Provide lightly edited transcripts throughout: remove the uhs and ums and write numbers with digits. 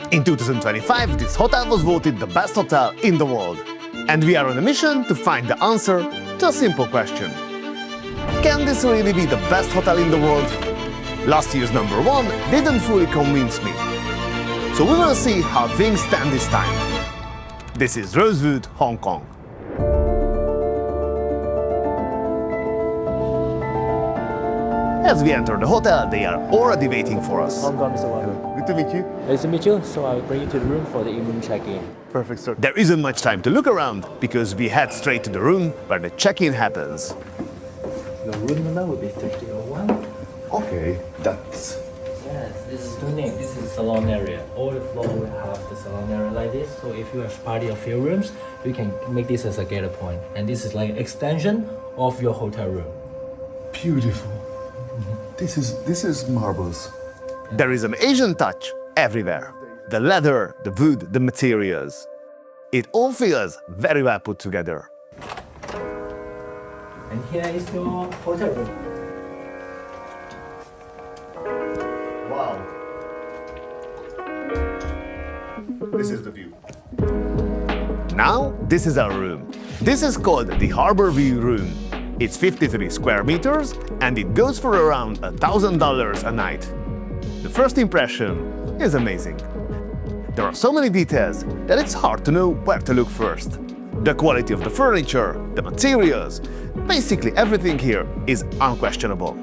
In 2025, this hotel was voted the best hotel in the world. And we are on a mission to find the answer to a simple question. Can this really be the best hotel in the world? Last year's number one didn't fully convince me. So we will see how things stand this time. This is Rosewood Hong Kong. As we enter the hotel, they are already waiting for us. Hong Kong, Mr. Walker. Good to meet you. Nice to meet you. So I'll bring you to the room for the evening check-in. Perfect, sir. There isn't much time to look around because we head straight to the room where the check-in happens. Your room number will be 1301. Okay, that's... Yes, this is tuning. This is the salon area. All the floor will have the salon area like this. So if you have party of your rooms, you can make this as a gather point. And this is like an extension of your hotel room. Beautiful. This is marvelous. There is an Asian touch everywhere. The leather, the wood, the materials. It all feels very well put together. And here is your hotel room. Wow. This is the view. Now, this is our room. This is called the Harbor View Room. It's 53 square meters and it goes for around $1,000 a night. The first impression is amazing. There are so many details that it's hard to know where to look first. The quality of the furniture, the materials, basically everything here is unquestionable.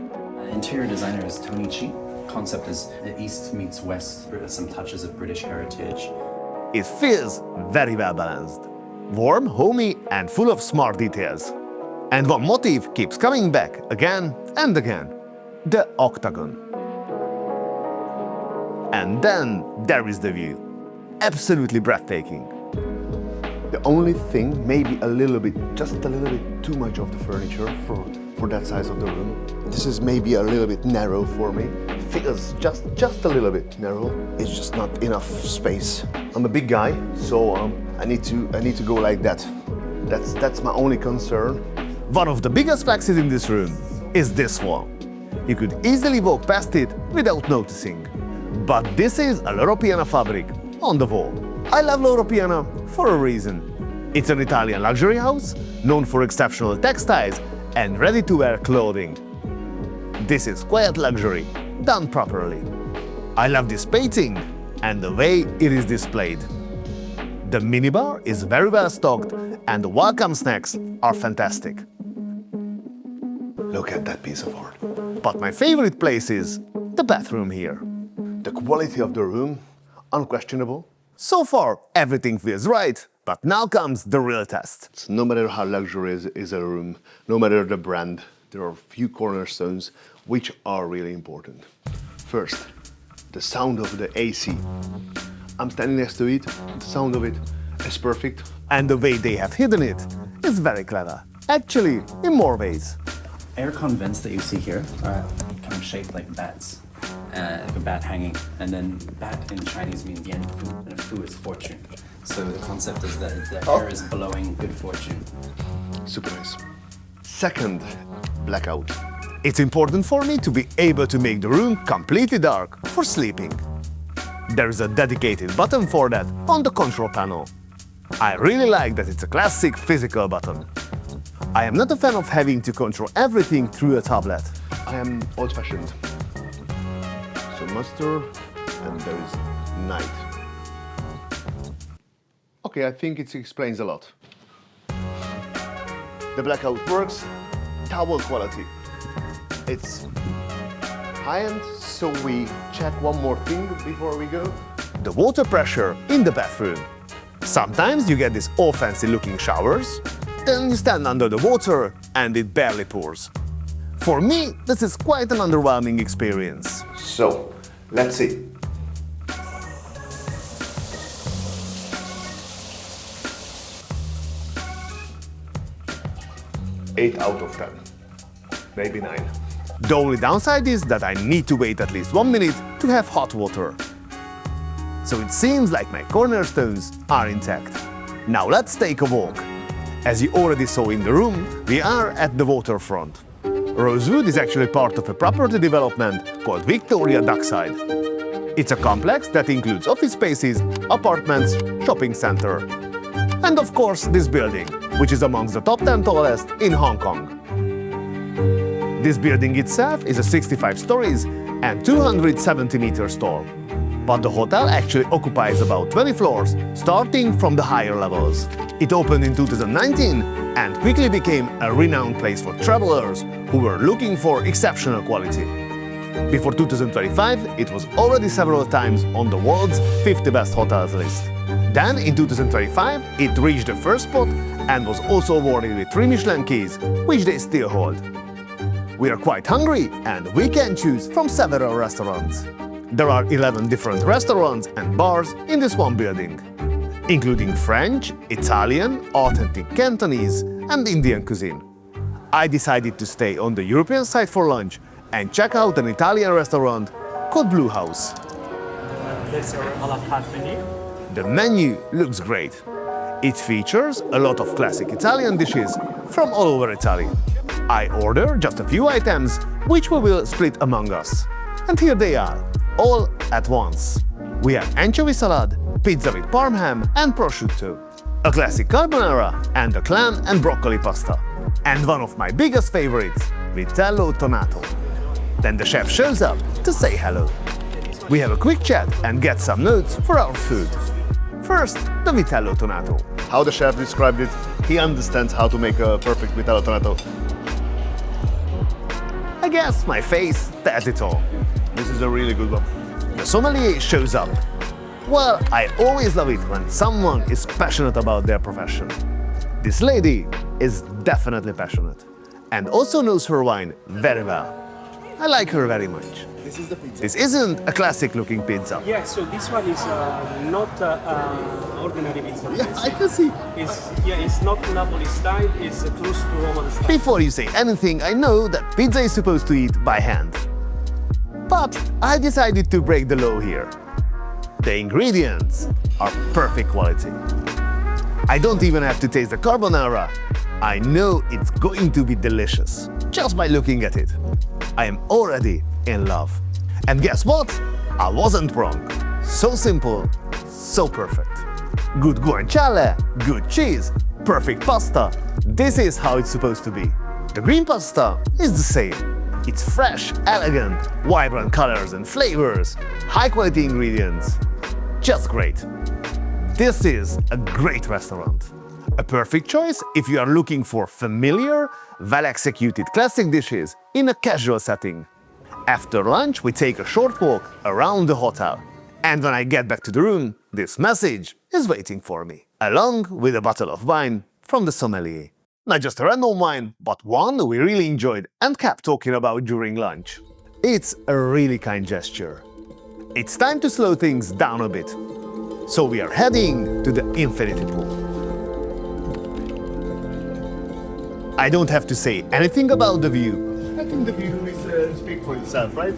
Interior designer is Tony Chaat. Concept is the East meets West, some touches of British heritage. It feels very well balanced. Warm, homey and full of smart details. And one motif keeps coming back again and again. The octagon. And then there is the view. Absolutely breathtaking. The only thing, maybe a little bit, just a little bit too much of the furniture for that size of the room. This is maybe a little bit narrow for me. It feels just a little bit narrow. It's just not enough space. I'm a big guy, so I need to go like that. That's my only concern. One of the biggest flexes in this room is this wall. You could easily walk past it without noticing. But this is a Loro Piana fabric on the wall. I love Loro Piana for a reason. It's an Italian luxury house known for exceptional textiles and ready-to-wear clothing. This is quiet luxury done properly. I love this painting and the way it is displayed. The minibar is very well stocked and the welcome snacks are fantastic. Look at that piece of art. But my favorite place is the bathroom here. The quality of the room, unquestionable. So far, everything feels right, but now comes the real test. So no matter how luxurious is a room, no matter the brand, there are a few cornerstones which are really important. First, the sound of the AC. I'm standing next to it, the sound of it is perfect. And the way they have hidden it is very clever. Actually, in more ways. Aircon vents that you see here are kind of shaped like bats, like a bat hanging. And then bat in Chinese means yan fu, and fu is fortune. So the concept is that the air is blowing good fortune. Super nice. Second, blackout. It's important for me to be able to make the room completely dark for sleeping. There is a dedicated button for that on the control panel. I really like that it's a classic physical button. I am not a fan of having to control everything through a tablet. I am old-fashioned. So master, and there is night. Okay, I think it explains a lot. The blackout works, towel quality. It's high-end, so we check one more thing before we go. The water pressure in the bathroom. Sometimes you get these all fancy looking showers, then you stand under the water and it barely pours. For me, this is quite an underwhelming experience. So, let's see. Eight out of 10, maybe 9. The only downside is that I need to wait at least 1 minute to have hot water. So it seems like my cornerstones are intact. Now let's take a walk. As you already saw in the room, we are at the waterfront. Rosewood is actually part of a property development called Victoria Dockside. It's a complex that includes office spaces, apartments, shopping center, and of course this building, which is amongst the top 10 tallest in Hong Kong. This building itself is 65 stories and 270 meters tall. But the hotel actually occupies about 20 floors, starting from the higher levels. It opened in 2019 and quickly became a renowned place for travelers who were looking for exceptional quality. Before 2025, it was already several times on the world's 50 best hotels list. Then, in 2025, it reached the first spot and was also awarded with 3 Michelin keys, which they still hold. We are quite hungry and we can choose from several restaurants. There are 11 different restaurants and bars in this one building, including French, Italian, authentic Cantonese and Indian cuisine. I decided to stay on the European side for lunch and check out an Italian restaurant called Blue House. This is our a la carte menu. The menu looks great. It features a lot of classic Italian dishes from all over Italy. I ordered just a few items, which we will split among us. And here they are, all at once. We have anchovy salad, pizza with parm ham and prosciutto, a classic carbonara and a clam and broccoli pasta. And one of my biggest favorites, vitello tonato. Then the chef shows up to say hello. We have a quick chat and get some notes for our food. First, the vitello tonato. How the chef described it, he understands how to make a perfect vitello tonato. I guess my face tells it all. This is a really good one. The sommelier shows up. Well, I always love it when someone is passionate about their profession. This lady is definitely passionate and also knows her wine very well. I like her very much. This is the pizza. This isn't a classic looking pizza. Yeah, so this one is not ordinary pizza. I can see. It's not Napoli style, it's close to Roman style. Before you say anything, I know that pizza is supposed to eat by hand. But I decided to break the law here. The ingredients are perfect quality. I don't even have to taste the carbonara. I know it's going to be delicious just by looking at it. I am already in love. And guess what? I wasn't wrong. So simple, so perfect. Good guanciale, good cheese, perfect pasta. This is how it's supposed to be. The green pasta is the same. It's fresh, elegant, vibrant colors and flavors, high quality ingredients. Just great. This is a great restaurant. A perfect choice if you are looking for familiar, well-executed classic dishes in a casual setting. After lunch, we take a short walk around the hotel. And when I get back to the room, this message is waiting for me, along with a bottle of wine from the sommelier. Not just a random wine, but one we really enjoyed and kept talking about during lunch. It's a really kind gesture. It's time to slow things down a bit. So we are heading to the infinity pool. I don't have to say anything about the view. I think the view is speak for itself, right?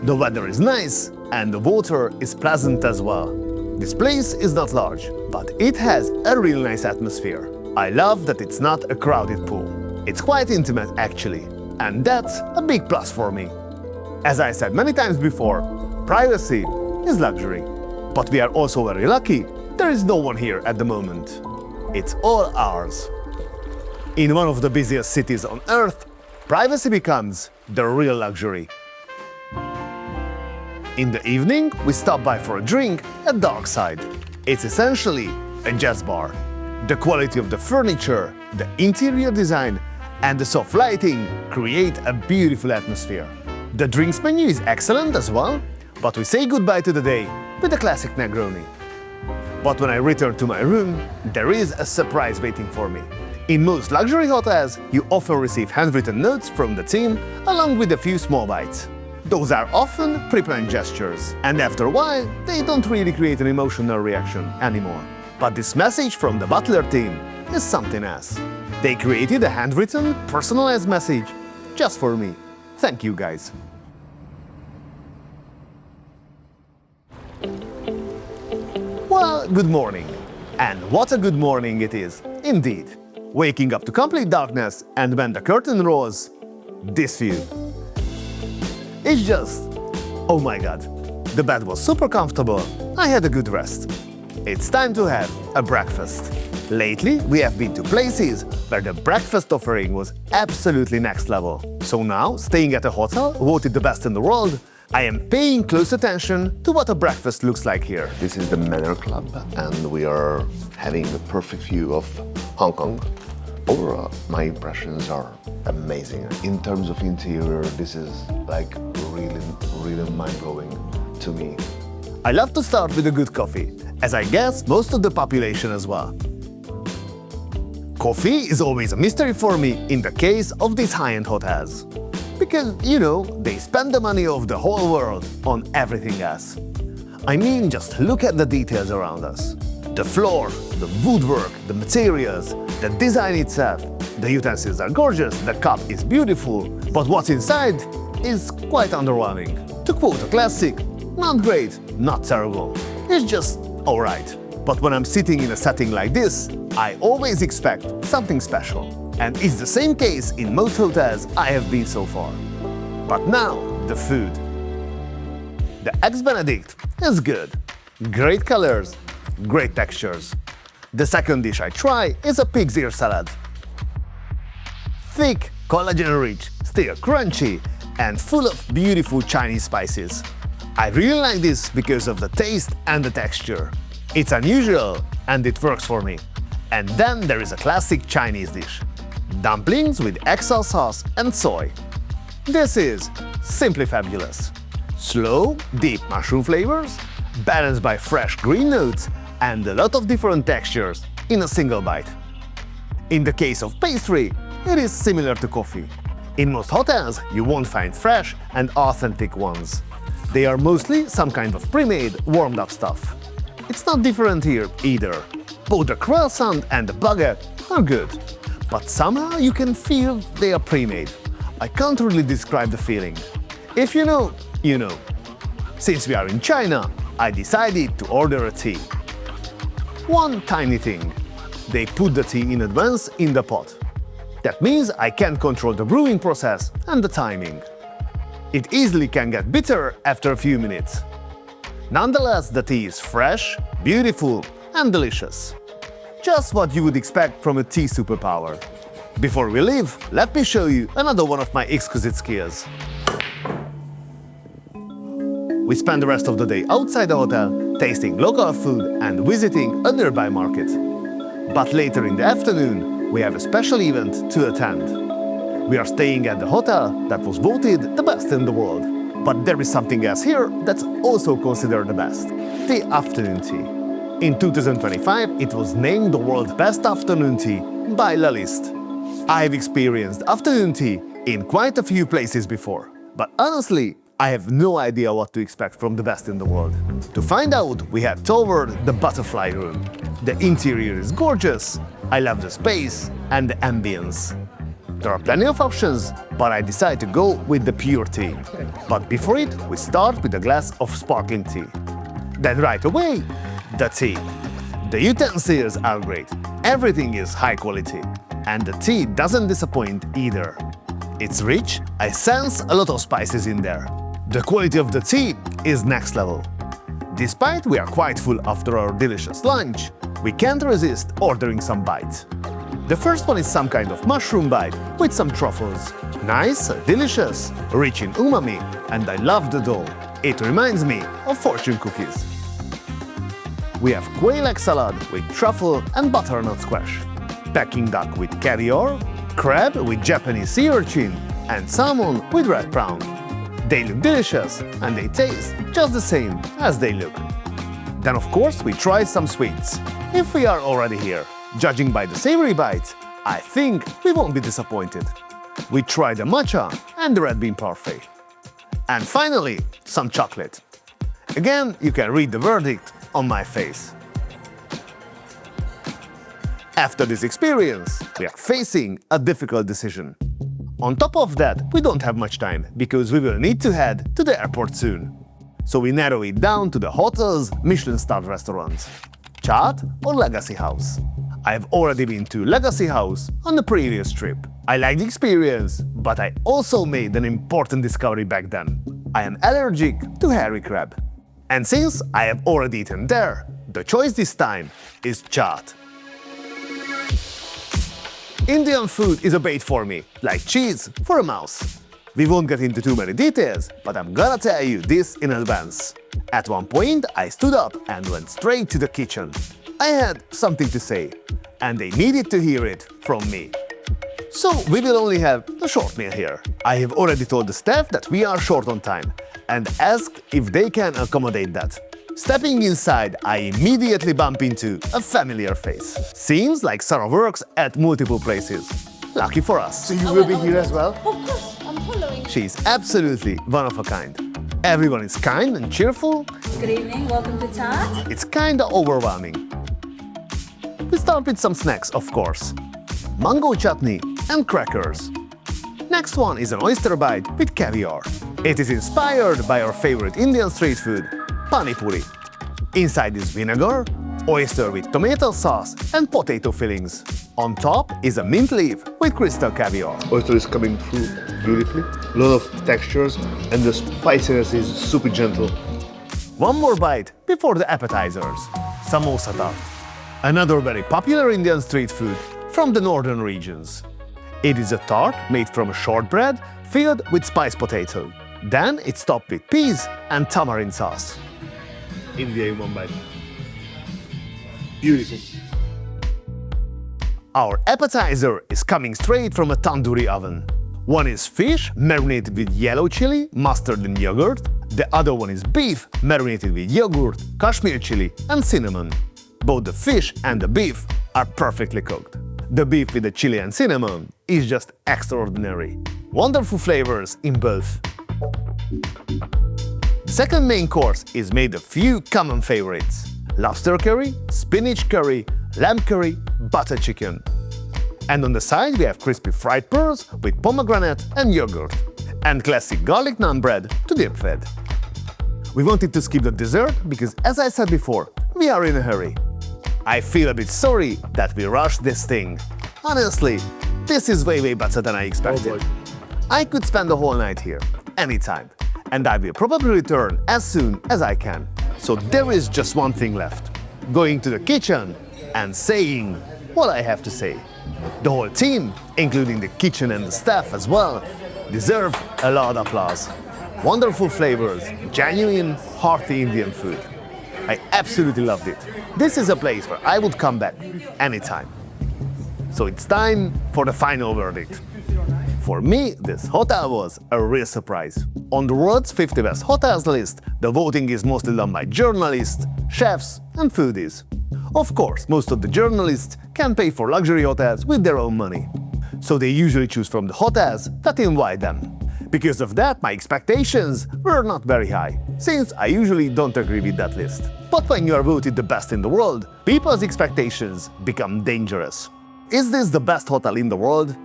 The weather is nice and the water is pleasant as well. This place is not large, but it has a really nice atmosphere. I love that it's not a crowded pool. It's quite intimate actually, and that's a big plus for me. As I said many times before, privacy is luxury. But we are also very lucky. There is no one here at the moment. It's all ours. In one of the busiest cities on Earth, privacy becomes the real luxury. In the evening, we stop by for a drink at Dark Side. It's essentially a jazz bar. The quality of the furniture, the interior design, and the soft lighting create a beautiful atmosphere. The drinks menu is excellent as well, but we say goodbye to the day with a classic Negroni. But when I return to my room, there is a surprise waiting for me. In most luxury hotels, you often receive handwritten notes from the team along with a few small bites. Those are often pre-planned gestures, and after a while, they don't really create an emotional reaction anymore. But this message from the butler team is something else. They created a handwritten, personalized message just for me. Thank you guys. Well, good morning. And what a good morning it is, indeed. Waking up to complete darkness, and when the curtain rolls, this view. It's just, oh my god. The bed was super comfortable. I had a good rest. It's time to have a breakfast. Lately, we have been to places where the breakfast offering was absolutely next level. So now, staying at a hotel voted the best in the world, I am paying close attention to what a breakfast looks like here. This is the Manor Club, and we are having the perfect view of Hong Kong. Overall, my impressions are amazing. In terms of interior, this is like really mind-blowing to me. I love to start with a good coffee, as I guess most of the population as well. Coffee is always a mystery for me in the case of these high-end hotels. Because, you know, they spend the money of the whole world on everything else. I mean, just look at the details around us. The floor, the woodwork, the materials, the design itself. The utensils are gorgeous, the cup is beautiful, but what's inside is quite underwhelming. To quote a classic, not great, not terrible. It's just alright. But when I'm sitting in a setting like this, I always expect something special. And it's the same case in most hotels I have been so far. But now, the food. The Eggs Benedict is good. Great colors, great textures. The second dish I try is a pig's ear salad. Thick, collagen-rich, still crunchy, and full of beautiful Chinese spices. I really like this because of the taste and the texture. It's unusual and it works for me. And then there is a classic Chinese dish. Dumplings with XL sauce and soy. This is simply fabulous. Slow, deep mushroom flavors, balanced by fresh green notes and a lot of different textures in a single bite. In the case of pastry, it is similar to coffee. In most hotels, you won't find fresh and authentic ones. They are mostly some kind of pre-made, warmed-up stuff. It's not different here either. Both the croissant and the baguette are good, but somehow you can feel they are pre-made. I can't really describe the feeling. If you know, you know. Since we are in China, I decided to order a tea. One tiny thing. They put the tea in advance in the pot. That means I can't control the brewing process and the timing. It easily can get bitter after a few minutes. Nonetheless, the tea is fresh, beautiful and delicious. Just what you would expect from a tea superpower. Before we leave, let me show you another one of my exquisite skills. We spend the rest of the day outside the hotel, tasting local food and visiting a nearby market. But later in the afternoon, we have a special event to attend. We are staying at the hotel that was voted the best in the world. But there is something else here that's also considered the best: the afternoon tea. In 2025, it was named the world's best afternoon tea by La Liste. I've experienced afternoon tea in quite a few places before, but honestly, I have no idea what to expect from the best in the world. To find out, we head toward the butterfly room. The interior is gorgeous, I love the space and the ambience. There are plenty of options, but I decided to go with the pure tea. But before it, we start with a glass of sparkling tea. Then right away, the tea. The utensils are great, everything is high quality, and the tea doesn't disappoint either. It's rich, I sense a lot of spices in there. The quality of the tea is next level. Despite we are quite full after our delicious lunch, we can't resist ordering some bites. The first one is some kind of mushroom bite with some truffles. Nice, delicious, rich in umami, and I love the dough. It reminds me of fortune cookies. We have quail egg salad with truffle and butternut squash, Peking duck with caviar, crab with Japanese sea urchin, and salmon with red prawn. They look delicious and they taste just the same as they look. Then of course we tried some sweets. If we are already here, judging by the savory bites, I think we won't be disappointed. We tried the matcha and the red bean parfait. And finally, some chocolate. Again, you can read the verdict on my face. After this experience, we are facing a difficult decision. On top of that, we don't have much time, because we will need to head to the airport soon. So we narrow it down to the hotel's Michelin-starred restaurants: Chaat or Legacy House. I've already been to Legacy House on the previous trip. I liked the experience, but I also made an important discovery back then. I am allergic to hairy crab. And since I have already eaten there, the choice this time is Chaat. Indian food is a bait for me, like cheese for a mouse. We won't get into too many details, but I'm gonna tell you this in advance. At one point, I stood up and went straight to the kitchen. I had something to say, and they needed to hear it from me. So we will only have a short meal here. I have already told the staff that we are short on time and asked if they can accommodate that. Stepping inside, I immediately bump into a familiar face. Seems like Sarah works at multiple places. Lucky for us. So you will be here as well? Of course, I'm following. She's absolutely one of a kind. Everyone is kind and cheerful. Good evening, welcome to Chaat. It's kinda overwhelming. We start with some snacks, of course. Mango chutney and crackers. Next one is an oyster bite with caviar. It is inspired by our favorite Indian street food, pani puri. Inside is vinegar, oyster with tomato sauce and potato fillings. On top is a mint leaf with crystal caviar. Oyster is coming through beautifully. A lot of textures and the spiciness is super gentle. One more bite before the appetizers. Samosa tart. Another very popular Indian street food from the northern regions. It is a tart made from a shortbread filled with spiced potato. Then it's topped with peas and tamarind sauce. India in one bite. Beautiful. Our appetizer is coming straight from a tandoori oven. One is fish marinated with yellow chili, mustard and yogurt. The other one is beef marinated with yogurt, Kashmir chili and cinnamon. Both the fish and the beef are perfectly cooked. The beef with the chili and cinnamon is just extraordinary. Wonderful flavors in both. The second main course is made of few common favorites: lobster curry, spinach curry, lamb curry, butter chicken. And on the side we have crispy fried pearls with pomegranate and yogurt, and classic garlic naan bread to dip with. We wanted to skip the dessert because, as I said before, we are in a hurry. I feel a bit sorry that we rushed this thing. Honestly, this is way better than I expected. I could spend the whole night here, anytime, and I will probably return as soon as I can. So there is just one thing left: going to the kitchen and saying what I have to say. The whole team, including the kitchen and the staff as well, deserve a lot of applause. Wonderful flavors, genuine, hearty Indian food. I absolutely loved it. This is a place where I would come back anytime. So it's time for the final verdict. For me, this hotel was a real surprise. On the world's 50 best hotels list, the voting is mostly done by journalists, chefs and foodies. Of course, most of the journalists can pay for luxury hotels with their own money. So they usually choose from the hotels that invite them. Because of that, my expectations were not very high, since I usually don't agree with that list. But when you are voted the best in the world, people's expectations become dangerous. Is this the best hotel in the world?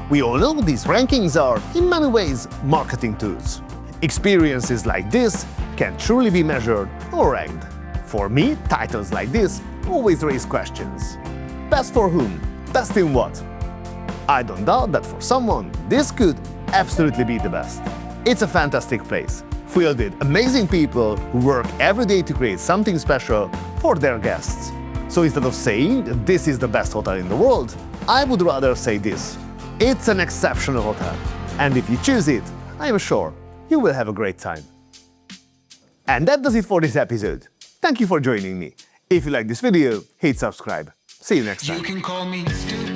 We all know these rankings are, in many ways, marketing tools. Experiences like this can truly be measured or ranked. For me, titles like this always raise questions. Best for whom? Best in what? I don't doubt that for someone, this could absolutely be the best. It's a fantastic place, filled with amazing people who work every day to create something special for their guests. So instead of saying that this is the best hotel in the world, I would rather say this: it's an exceptional hotel. And if you choose it, I am sure you will have a great time. And that does it for this episode. Thank you for joining me. If you like this video, hit subscribe. See you next time. You can call me stupid.